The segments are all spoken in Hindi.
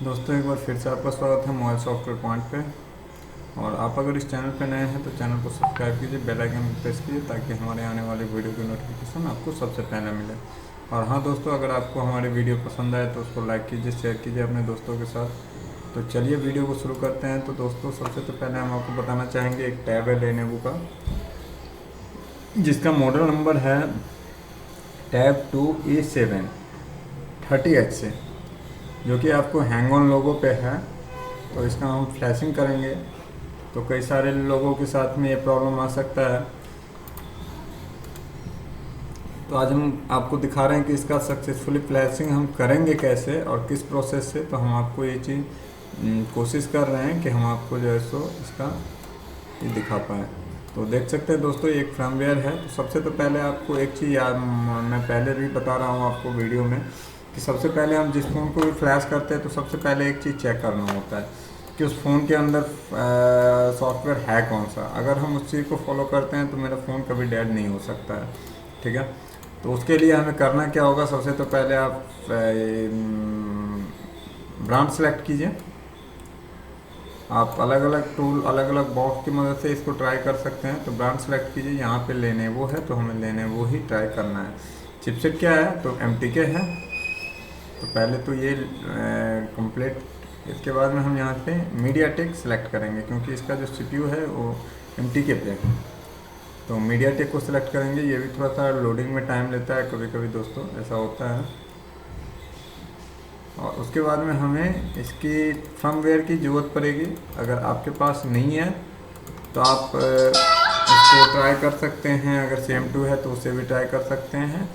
दोस्तों एक बार फिर से आपका स्वागत है मोबाइल सॉफ्टवेयर पॉइंट पे। और आप अगर इस चैनल पे नए हैं तो चैनल को सब्सक्राइब कीजिए, बेल आइकन को प्रेस कीजिए ताकि हमारे आने वाले वीडियो की नोटिफिकेशन आपको सबसे पहले मिले। और हाँ दोस्तों, अगर आपको हमारी वीडियो पसंद आए तो उसको लाइक कीजिए, शेयर कीजिए अपने दोस्तों के साथ। तो चलिए वीडियो को शुरू करते हैं। तो दोस्तों सबसे तो पहले हम आपको बताना चाहेंगे एक टैब है लेनोवो का, जिसका मॉडल नंबर है टैब 2E7 30H से, जो कि आपको हैंग ऑन लोगो पे है। तो इसका हम फ्लैशिंग करेंगे तो कई सारे लोगों के साथ में ये प्रॉब्लम आ सकता है। तो आज हम आपको दिखा रहे हैं कि इसका सक्सेसफुली फ्लैशिंग हम करेंगे कैसे और किस प्रोसेस से। तो हम आपको ये चीज़ कोशिश कर रहे हैं कि हम आपको जो है सो इसका ये दिखा पाएँ। तो देख सकते हैं दोस्तों, ये एक फर्मवेयर है। तो सबसे तो पहले आपको एक चीज़ याद, मैं पहले भी बता रहा हूँ आपको वीडियो में, कि सबसे पहले हम जिस फ़ोन को भी फ्लैश करते हैं तो सबसे पहले एक चीज़ चेक करना होता है कि उस फ़ोन के अंदर सॉफ्टवेयर है कौन सा। अगर हम उस चीज़ को फॉलो करते हैं तो मेरा फ़ोन कभी डेड नहीं हो सकता है, ठीक है। तो उसके लिए हमें करना क्या होगा, सबसे तो पहले आप ब्रांड सेलेक्ट कीजिए। आप अलग अलग टूल, अलग अलग बॉक्स की मदद से इसको ट्राई कर सकते हैं। तो ब्रांड सेलेक्ट कीजिए, यहाँ पे लेनोवो है तो हमें लेनोवो ही ट्राई करना है। चिपसेट क्या है, तो MTK है। तो पहले तो ये कंप्लीट, इसके बाद में हम यहाँ पे मीडियाटेक सेलेक्ट करेंगे क्योंकि इसका जो CPU है वो MTK पे है। तो मीडियाटेक को सिलेक्ट करेंगे। ये भी थोड़ा सा लोडिंग में टाइम लेता है कभी कभी दोस्तों, ऐसा होता है। और उसके बाद में हमें इसकी फर्मवेयर की ज़रूरत पड़ेगी। अगर आपके पास नहीं है तो आप इसको ट्राई कर सकते हैं। अगर CM2 है तो उसे भी ट्राई कर सकते हैं,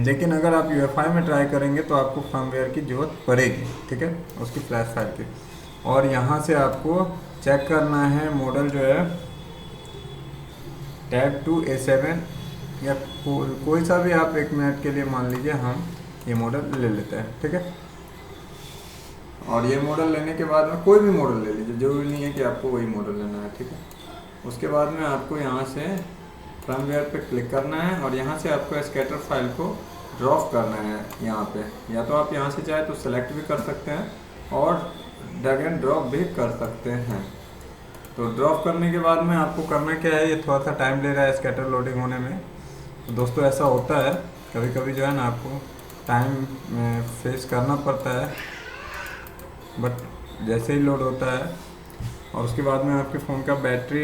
लेकिन अगर आप UEFI में ट्राई करेंगे तो आपको फर्मवेयर की ज़रूरत पड़ेगी, ठीक है, उसकी फ्लैश फाइल की। और यहाँ से आपको चेक करना है मॉडल जो है टैब 2A7, या कोई सा भी आप 1 मिनट के लिए मान लीजिए हम ये मॉडल ले लेते हैं, ठीक है। और ये मॉडल लेने के बाद में कोई भी मॉडल ले लीजिए, जरूरी नहीं है कि आपको वही मॉडल लेना है, ठीक है। उसके बाद में आपको यहाँ से फर्मवेयर पे क्लिक करना है और यहाँ से आपको स्कैटर फाइल को ड्रॉप करना है यहाँ पे। या तो आप यहाँ से चाहे तो सेलेक्ट भी कर सकते हैं और ड्रैग एंड ड्रॉप भी कर सकते हैं। तो ड्रॉप करने के बाद में आपको करना क्या है, ये थोड़ा सा टाइम ले रहा है स्कैटर लोडिंग होने में। तो दोस्तों ऐसा होता है कभी कभी जो है ना, आपको टाइम फेस करना पड़ता है, बट जैसे ही लोड होता है। और उसके बाद में आपके फ़ोन का बैटरी,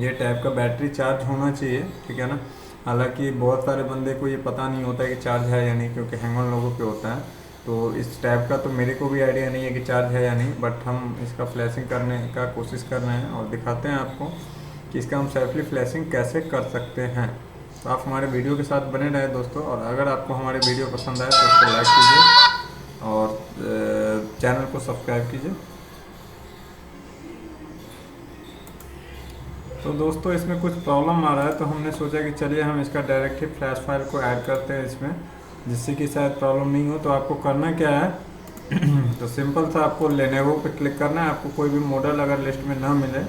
ये टैब का बैटरी चार्ज होना चाहिए, ठीक है ना। हालांकि बहुत सारे बंदे को ये पता नहीं होता है कि चार्ज है या नहीं, क्योंकि हैंग ऑन लोगों पे होता है। तो इस टैब का तो मेरे को भी आइडिया नहीं है कि चार्ज है या नहीं, बट हम इसका फ्लैशिंग करने का कोशिश कर रहे हैं और दिखाते हैं आपको कि इसका हम सेल्फली फ्लैशिंग कैसे कर सकते हैं। तो आप हमारे वीडियो के साथ बने रहे दोस्तों। और अगर आपको हमारे वीडियो पसंद आए तो उसको लाइक कीजिए और चैनल को सब्सक्राइब कीजिए। तो दोस्तों इसमें कुछ प्रॉब्लम आ रहा है, तो हमने सोचा कि चलिए हम इसका डायरेक्ट ही फ्लैश फाइल को ऐड करते हैं इसमें, जिससे कि शायद प्रॉब्लम नहीं हो। तो आपको करना क्या है तो सिंपल सा आपको लेनोवो पे क्लिक करना है। आपको कोई भी मॉडल अगर लिस्ट में ना मिले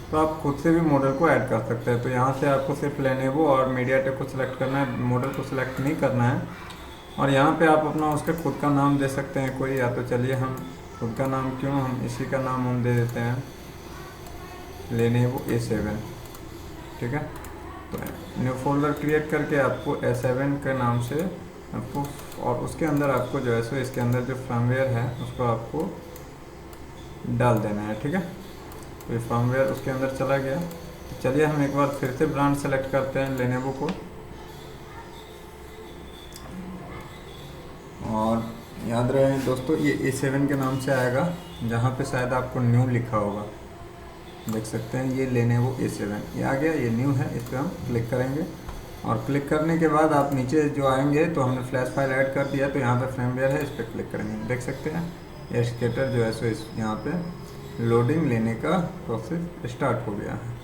तो आप खुद से भी मॉडल को ऐड कर सकते हैं। तो यहाँ से आपको सिर्फ लेनोवो और मीडियाटेक को सिलेक्ट करना है, मॉडल को सिलेक्ट नहीं करना है। और यहाँ पे आप अपना उसके खुद का नाम दे सकते हैं कोई, या तो चलिए हम खुद का नाम क्यों, हम इसी का नाम हम दे देते हैं लेनोवो A7, ठीक है। तो न्यू फोल्डर क्रिएट करके आपको A7 के नाम से आपको, और उसके अंदर आपको जो है सो इसके अंदर जो फर्मवेयर है उसको आपको डाल देना है, ठीक है। तो ये फर्मवेयर उसके अंदर चला गया। तो चलिए हम एक बार फिर से ब्रांड सेलेक्ट करते हैं लेनोवो को, और याद रहे दोस्तों ये A7 के नाम से आएगा, जहाँ पे शायद आपको न्यू लिखा होगा, देख सकते हैं ये लेनोवो A7 ये आ गया, ये न्यू है। इस पर हम क्लिक करेंगे और क्लिक करने के बाद आप नीचे जो आएंगे तो हमने फ्लैश फाइल ऐड कर दिया, तो यहाँ पे फर्मवेयर है, इस पर क्लिक करेंगे। देख सकते हैं ये स्केटर जो है सो इस यहाँ पे लोडिंग लेने का प्रोसेस स्टार्ट हो गया है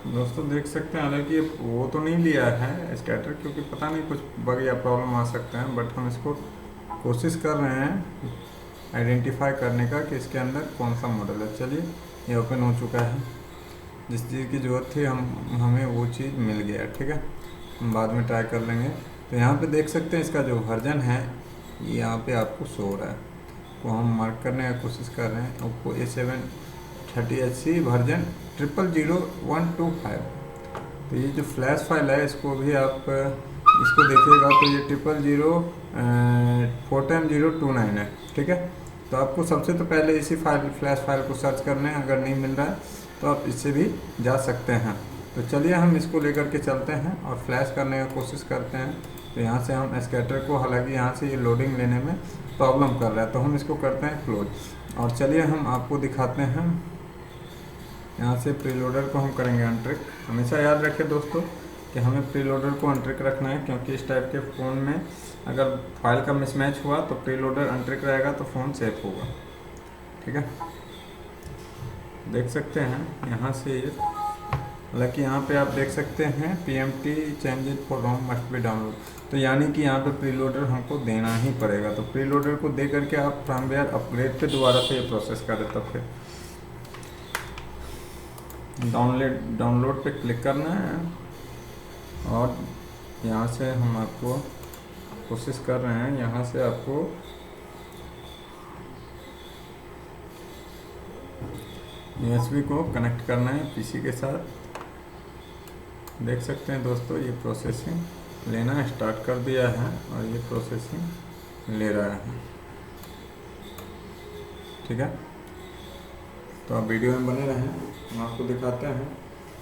दोस्तों, देख सकते हैं। हालांकि वो तो नहीं लिया है स्कैटर, क्योंकि पता नहीं कुछ बग या प्रॉब्लम आ सकते हैं, बट हम इसको कोशिश कर रहे हैं आइडेंटिफाई करने का कि इसके अंदर कौन सा मॉडल है। चलिए ये ओपन हो चुका है, जिस चीज़ की ज़रूरत थी हमें वो चीज़ मिल गया, ठीक है। हम बाद में ट्राई कर लेंगे। तो यहाँ पे देख सकते हैं इसका जो वर्जन है यहाँ पे आपको शो हो रहा है इसको हम मार्क करने की कोशिश कर रहे हैं। Oppo A730HC version 000125। तो ये जो फ्लैश फाइल है इसको भी आप इसको देखिएगा तो ये 0004x029 है, ठीक है। तो आपको सबसे तो पहले इसी फ्लैश फाइल को सर्च करना है। अगर नहीं मिल रहा है तो आप इससे भी जा सकते हैं। तो चलिए हम इसको लेकर के चलते हैं और फ्लैश करने की कोशिश करते हैं। तो यहाँ से हम स्कैटर को, हालांकि यहाँ से ये लोडिंग लेने में प्रॉब्लम कर रहा है, तो हम इसको करते हैं क्लोज। और चलिए हम आपको दिखाते हैं। यहाँ से प्रीलोडर को हम करेंगे अनट्रिक। हमेशा याद रखें दोस्तों कि हमें प्रीलोडर को अनट्रिक रखना है, क्योंकि इस टाइप के फ़ोन में अगर फाइल का मिसमैच हुआ तो प्रीलोडर अनट्रिक रहेगा तो फ़ोन सेफ होगा, ठीक है। देख सकते हैं यहाँ से, हालांकि यहाँ पे आप देख सकते हैं PMT changes for ROM must be download, तो यानी कि यहाँ पे प्रीलोडर हमको देना ही पड़ेगा। तो प्रीलोडर को दे करके आप फर्मवेयर अपग्रेड पे दोबारा से ये प्रोसेस करें। तब फिर डाउनलोड पे क्लिक करना है और यहाँ से हम आपको कोशिश कर रहे हैं, यहाँ से आपको USB को कनेक्ट करना है PC के साथ। देख सकते हैं दोस्तों ये प्रोसेसिंग लेना स्टार्ट कर दिया है और ये प्रोसेसिंग ले रहा है, ठीक है। तो आप वीडियो में बने रहें, हम आपको दिखाते हैं।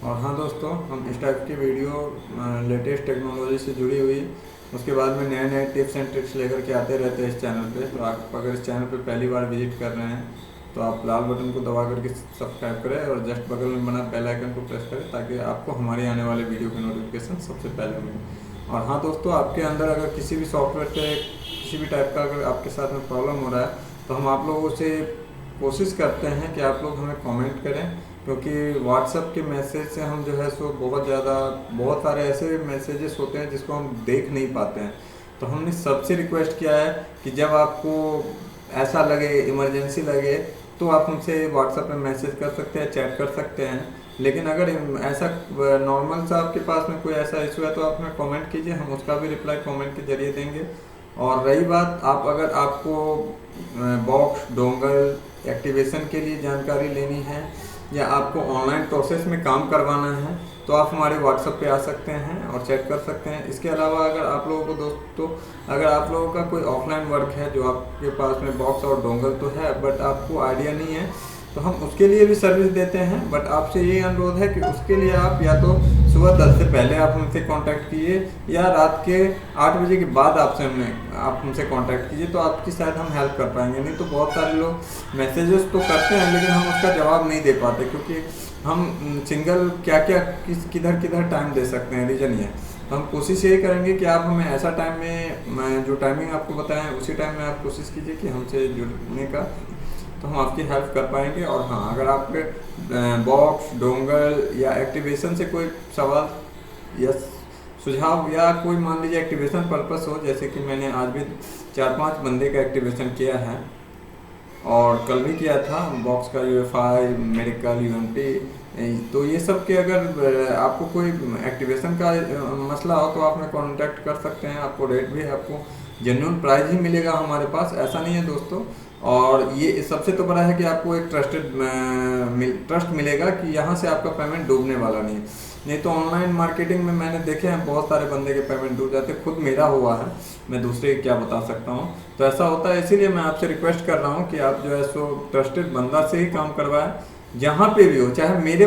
और हाँ दोस्तों, हम इस टाइप की वीडियो लेटेस्ट टेक्नोलॉजी से जुड़ी हुई, उसके बाद में नए नए टिप्स एंड ट्रिक्स लेकर के आते रहते हैं इस चैनल पे। तो आप अगर इस चैनल पे पहली बार विजिट कर रहे हैं तो आप लाल बटन को दबा करके सब्सक्राइब करें और जस्ट बगल में बना बेल आइकन को प्रेस करें, ताकि आपको हमारे आने वाले वीडियो की नोटिफिकेशन सबसे पहले मिले। और हाँ दोस्तों, आपके अंदर अगर किसी भी सॉफ्टवेयर से किसी भी टाइप का अगर आपके साथ में प्रॉब्लम हो रहा है तो हम आप लोगों से कोशिश करते हैं कि आप लोग हमें कमेंट करें, क्योंकि व्हाट्सएप के मैसेज से हम जो है सो बहुत सारे ऐसे मैसेजेस होते हैं जिसको हम देख नहीं पाते हैं। तो हमने सबसे रिक्वेस्ट किया है कि जब आपको ऐसा लगे, इमरजेंसी लगे, तो आप हमसे व्हाट्सएप में मैसेज कर सकते हैं, चैट कर सकते हैं। लेकिन अगर ऐसा नॉर्मल सा आपके पास में कोई ऐसा इशू है तो आप हमें कमेंट कीजिए, हम उसका भी रिप्लाई कमेंट के जरिए देंगे। और रही बात, आप अगर आपको बॉक्स डोंगल एक्टिवेशन के लिए जानकारी लेनी है या आपको ऑनलाइन प्रोसेस में काम करवाना है तो आप हमारे व्हाट्सएप पे आ सकते हैं और चेक कर सकते हैं। इसके अलावा अगर आप लोगों को दोस्तों, अगर आप लोगों का कोई ऑफलाइन वर्क है जो आपके पास में बॉक्स और डोंगल तो है बट आपको आइडिया नहीं है, तो हम उसके लिए भी सर्विस देते हैं। बट आपसे ये अनुरोध है कि उसके लिए आप या तो सुबह 10 से पहले आप हमसे कांटेक्ट कीजिए या रात के 8 बजे के बाद आप हमसे कांटेक्ट कीजिए, तो आपकी शायद हम हेल्प कर पाएंगे। नहीं तो बहुत सारे लोग मैसेजेस तो करते हैं लेकिन हम उसका जवाब नहीं दे पाते, क्योंकि हम सिंगल किधर टाइम दे सकते हैं, रीज़न ये। तो हम कोशिश यही करेंगे कि आप हमें ऐसा टाइम में जो टाइमिंग आपको बताएं उसी टाइम में आप कोशिश कीजिए कि हमसे जुड़ने का, तो हम आपकी हेल्प कर पाएंगे। और हाँ, अगर आपके बॉक्स डोंगल या एक्टिवेशन से कोई सवाल या सुझाव या कोई मान लीजिए एक्टिवेशन पर्पस हो, जैसे कि मैंने आज भी 4-5 बंदे का एक्टिवेशन किया है और कल भी किया था बॉक्स का, UEFI, मेडिकल, UMT, तो ये सब के अगर आपको कोई एक्टिवेशन का मसला हो तो आप हमें कॉन्टैक्ट कर सकते हैं। आपको रेट भी आपको जेन्युइन प्राइस ही मिलेगा हमारे पास, ऐसा नहीं है दोस्तों। और ये सबसे तो बड़ा है कि आपको एक ट्रस्ट मिलेगा कि यहाँ से आपका पेमेंट डूबने वाला नहीं तो ऑनलाइन मार्केटिंग में मैंने देखे हैं बहुत सारे बंदे के पेमेंट डूब जाते हैं, खुद मेरा हुआ है, मैं दूसरे क्या बता सकता हूँ। तो ऐसा होता है, इसीलिए मैं आपसे रिक्वेस्ट कर रहा हूँ कि आप जो है सो ट्रस्टेड बंदा से ही काम करवाएं, जहाँ पे भी हो। चाहे मेरे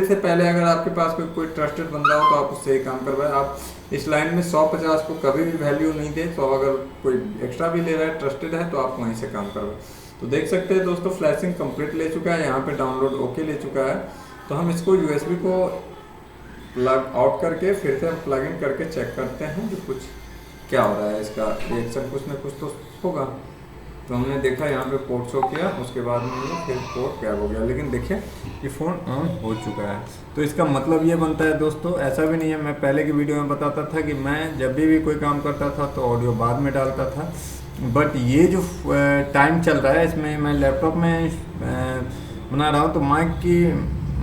से पहले अगर आपके पास कोई ट्रस्टेड बंदा हो तो आप उससे ही काम करवाएं। आप इस लाइन में 100-50 को कभी भी वैल्यू नहीं दे, तो अगर कोई एक्स्ट्रा भी ले रहा है, ट्रस्टेड है, तो आप वहीं से काम करवाएं। तो देख सकते हैं दोस्तों, फ्लैशिंग कंप्लीट ले चुका है, यहाँ पे डाउनलोड ओके ले चुका है। तो हम इसको USB को प्लग आउट करके फिर से हम प्लग इन करके चेक करते हैं जो कुछ क्या हो रहा है, इसका रिएक्शन कुछ ना कुछ तो होगा। तो हमने देखा यहाँ पे पोर्ट शो किया, उसके बाद में ये फिर पोर्ट गैप हो गया, लेकिन देखिए ये फ़ोन ऑन हो चुका है। तो इसका मतलब ये बनता है दोस्तों, ऐसा भी नहीं है, मैं पहले की वीडियो में बताता था कि मैं जब भी कोई काम करता था तो ऑडियो बाद में डालता था, बट ये जो टाइम चल रहा है इसमें मैं लैपटॉप में बना रहा हूँ, तो माइक की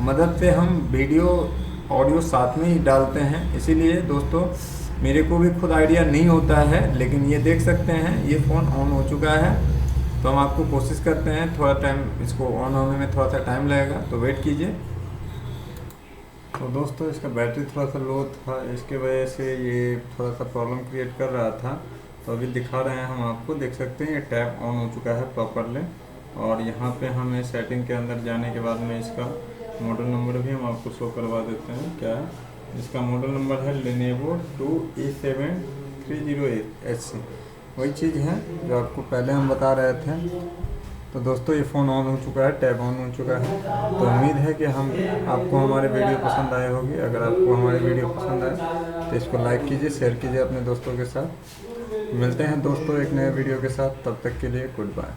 मदद से हम वीडियो ऑडियो साथ में ही डालते हैं। इसीलिए दोस्तों मेरे को भी खुद आइडिया नहीं होता है, लेकिन ये देख सकते हैं ये फ़ोन ऑन हो चुका है। तो हम आपको कोशिश करते हैं, थोड़ा टाइम इसको ऑन होने में थोड़ा सा टाइम लगेगा, तो वेट कीजिए। तो दोस्तों इसका बैटरी थोड़ा सा लो था, इसके वजह से ये थोड़ा सा प्रॉब्लम क्रिएट कर रहा था। तो अभी दिखा रहे हैं हम आपको, देख सकते हैं ये टैब ऑन हो चुका है प्रॉपरली। और यहाँ पे हमें सेटिंग के अंदर जाने के बाद में इसका मॉडल नंबर भी हम आपको शो करवा देते हैं। क्या है इसका मॉडल नंबर है Lenovo 2E7308HC, वही चीज़ है जो आपको पहले हम बता रहे थे। तो दोस्तों ये फ़ोन ऑन हो चुका है, टैब ऑन हो चुका है। तो उम्मीद है कि हम आपको हमारे वीडियो पसंद आए होगी। अगर आपको हमारी वीडियो पसंद आए तो इसको लाइक कीजिए, शेयर कीजिए अपने दोस्तों के साथ। मिलते हैं दोस्तों एक नए वीडियो के साथ, तब तक के लिए गुड बाय।